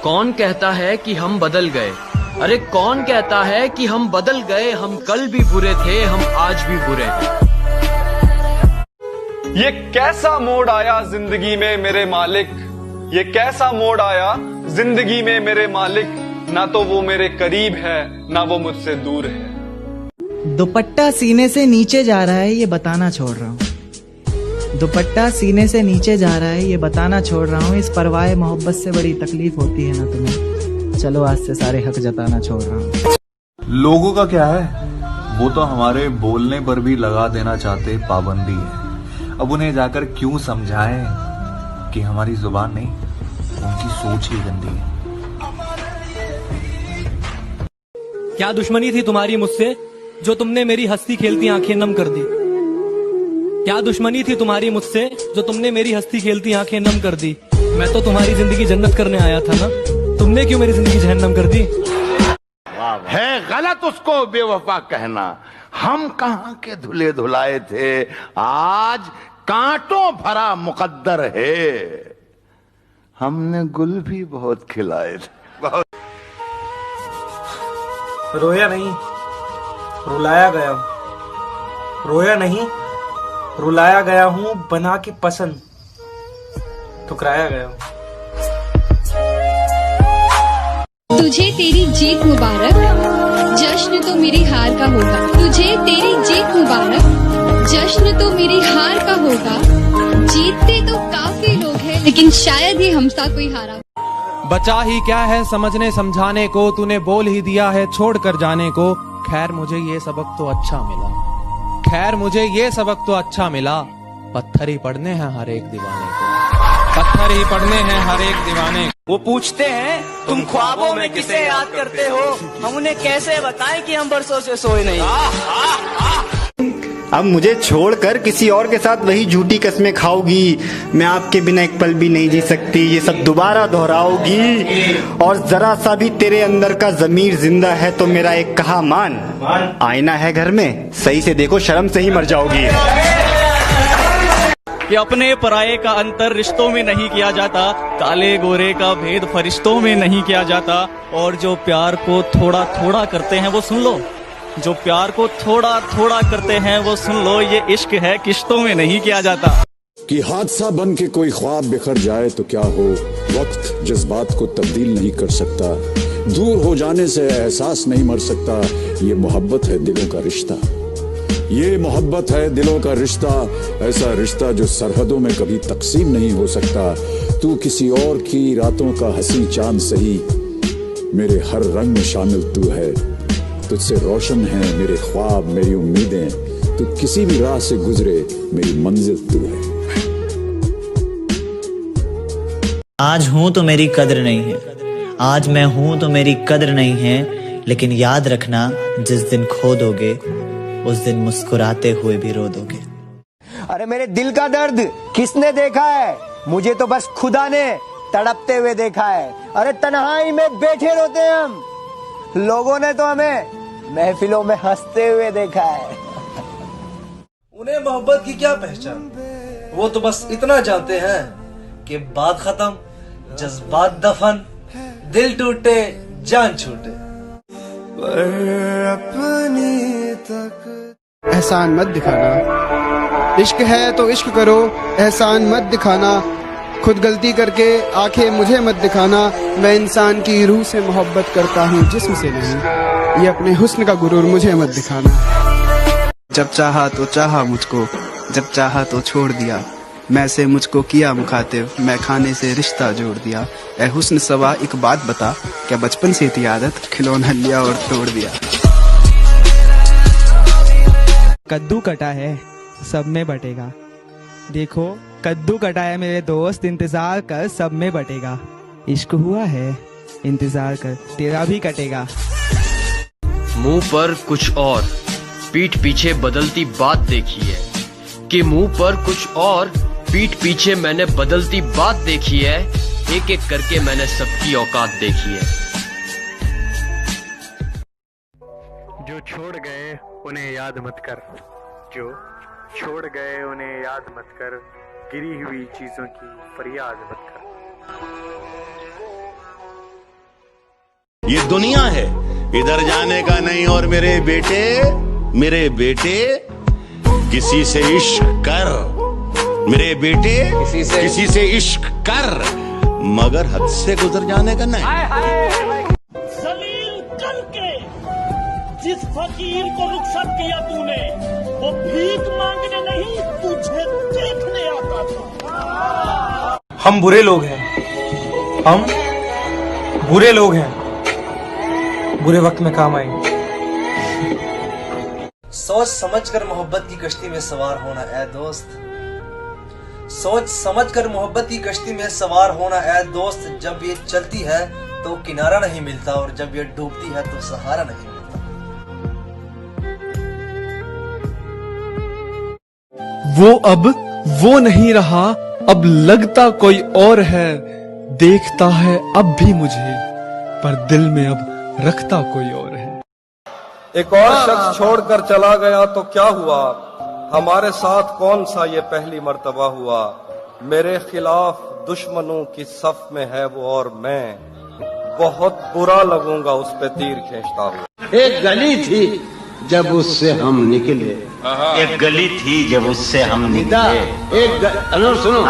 कौन कहता है कि हम बदल गए? अरे कौन कहता है कि हम बदल गए? हम कल भी बुरे थे, हम आज भी बुरे हैं। ये कैसा मोड़ आया जिंदगी में मेरे मालिक, ये कैसा मोड़ आया जिंदगी में मेरे मालिक। ना तो वो मेरे करीब है, ना वो मुझसे दूर है। दुपट्टा सीने से नीचे जा रहा है, ये बताना छोड़ रहा हूँ। दुपट्टा सीने से नीचे जा रहा है, ये बताना छोड़ रहा हूँ। इस परवाह मोहब्बत से बड़ी तकलीफ होती है ना तुम्हें। चलो आज से सारे हक जताना छोड़ रहा हूँ। लोगों का क्या है, वो तो हमारे बोलने पर भी लगा देना चाहते पाबंदी है। अब उन्हें जाकर क्यों समझाएं कि हमारी जुबान नहीं, उनकी सोच ही गंदी है। क्या दुश्मनी थी तुम्हारी मुझसे जो तुमने मेरी हंसती खेलती आंखें नम कर दी? क्या दुश्मनी थी तुम्हारी मुझसे जो तुमने मेरी हंसती खेलती आंखें नम कर दी? मैं तो तुम्हारी जिंदगी जन्नत करने आया था ना, तुमने क्यों मेरी जिंदगी जहन्नम कर दी? है गलत उसको बेवफा कहना, हम कहां के धुले धुलाए थे, आज कांटों भरा मुकद्दर है। हमने गुल भी बहुत खिलाए थे, बहुत। रोया नहीं, रुलाया गया हूं। रोया नहीं, रुलाया गया हूं। बना के पसंद ठुकराया गया हूं। तुझे तेरी जीत मुबारक, जश्न तो मेरी हार का होगा। तुझे तेरी जीत मुबारक, जश्न तो मेरी हार का होगा। जीतते तो काफी लोग हैं, लेकिन शायद ही हमसा कोई हारा। बचा ही क्या है समझने समझाने को, तूने बोल ही दिया है छोड़ कर जाने को। खैर मुझे ये सबक तो अच्छा मिला, खैर मुझे ये सबक तो अच्छा मिला। पत्थर ही पढ़ने हैं हर एक दीवाने को, पत्थर ही पढ़ने हैं हर एक दीवाने को। वो पूछते हैं तुम ख्वाबों में किसे याद करते हो, हम उन्हें कैसे बताएं कि हम बरसों से सोए नहीं। अब मुझे छोड़कर किसी और के साथ वही झूठी कस्में खाओगी। मैं आपके बिना एक पल भी नहीं जी सकती, ये सब दोबारा दोहराओगी। और जरा सा भी तेरे अंदर का जमीर जिंदा है तो मेरा एक कहा मान। आईना है घर में, सही से देखो, शर्म से ही मर जाओगी। कि अपने पराये का अंतर रिश्तों में नहीं किया जाता, काले गोरे का भेद फरिश्तों में नहीं किया जाता। और जो प्यार को थोड़ा थोड़ा करते हैं वो सुन लो, जो प्यार को थोड़ा थोड़ा करते हैं वो सुन लो, ये इश्क है किश्तों में नहीं किया जाता। कि हादसा बन के कोई ख्वाब बिखर जाए तो क्या हो, वक्त जज्बात को तब्दील नहीं कर सकता। दूर हो जाने से एहसास नहीं मर सकता। ये मोहब्बत है दिलों का रिश्ता, ये मोहब्बत है दिलों का रिश्ता। ऐसा रिश्ता जो सरहदों में कभी तकसीम नहीं हो सकता। तू किसी और की रातों का हंसी चांद सही, मेरे हर रंग में शामिल तू है। तुझसे रोशन है मेरे ख्वाब, मेरी उम्मीदें। तू किसी भी राह से गुजरे, मेरी मंजिल तू है। आज हूं तो मेरी कद्र नहीं है, आज मैं हूं तो मेरी कद्र नहीं है। लेकिन याद रखना जिस दिन खो दोगे, उस दिन मुस्कुराते हुए भी रो दोगे। अरे मेरे दिल का दर्द किसने देखा है? मुझे तो बस खुदा ने तड़पते हुए देखा है। अरे तन्हाई में बैठे रोते हैं हम, लोगों ने तो हमें महफिलों में हंसते हुए देखा है। उन्हें मोहब्बत की क्या पहचान, वो तो बस इतना जानते हैं कि बात खत्म, जज्बात दफन, दिल टूटे जान छूटे। पर अपनी तक एहसान मत दिखाना, इश्क है तो इश्क करो, एहसान मत दिखाना। खुद गलती करके आंखें मुझे मत दिखाना। मैं इंसान की रूह से मोहब्बत करता हूँ, जिस्म से नहीं। ये अपने हुस्न का गुरूर मुझे मत दिखाना। जब चाहा तो चाहा मुझको, जब चाहा तो छोड़ दिया। मैं से मुझको किया मुखातिब, मैं खाने से रिश्ता जोड़ दिया। ए हुस्न सवा एक बात बता, क्या बचपन से थी आदत, खिलौना लिया और तोड़ दिया। कद्दू कटा है सब में बटेगा, देखो कद्दू कटा है मेरे दोस्त, इंतजार कर सब में बटेगा। इश्क हुआ है इंतजार कर तेरा भी कटेगा। मुंह पर कुछ और पीठ पीछे बदलती बात देखी है, कि मुंह पर कुछ और पीठ पीछे मैंने बदलती बात देखी है। एक एक करके मैंने सबकी औकात देखी है। जो छोड़ गए उन्हें याद मत कर, जो छोड़ गए उन्हें याद मत कर, गिरी हुई चीजों की फरियाद मत कर। ये दुनिया है, इधर जाने का नहीं। और मेरे बेटे किसी से इश्क कर, मेरे बेटे किसी से इश्क कर, मगर हद से गुजर जाने का नहीं। जलील करके जिस फकीर को रुखसत किया तूने, वो भीख मांगने नहीं तुझे देखने आता था। हम बुरे लोग हैं, हम बुरे लोग हैं, बुरे वक्त में काम आएंगे। सोच समझकर मोहब्बत की कश्ती में सवार होना ऐ दोस्त, सोच समझकर मोहब्बत की कश्ती में सवार होना ऐ दोस्त। जब ये चलती है तो किनारा नहीं मिलता, और जब ये डूबती है तो सहारा नहीं मिलता। वो नहीं रहा, अब लगता कोई और है। देखता है अब भी मुझे, पर दिल में अब रखता कोई और है। एक और शख्स छोड़कर चला गया तो क्या हुआ, हमारे साथ कौन सा ये पहली मर्तबा हुआ। मेरे खिलाफ दुश्मनों की सफ में है वो, और मैं बहुत बुरा लगूंगा उस पे तीर खींचता हूँ। एक गली थी जब उससे हम निकले, एक गली थी जब उससे हम निकले। सुनो,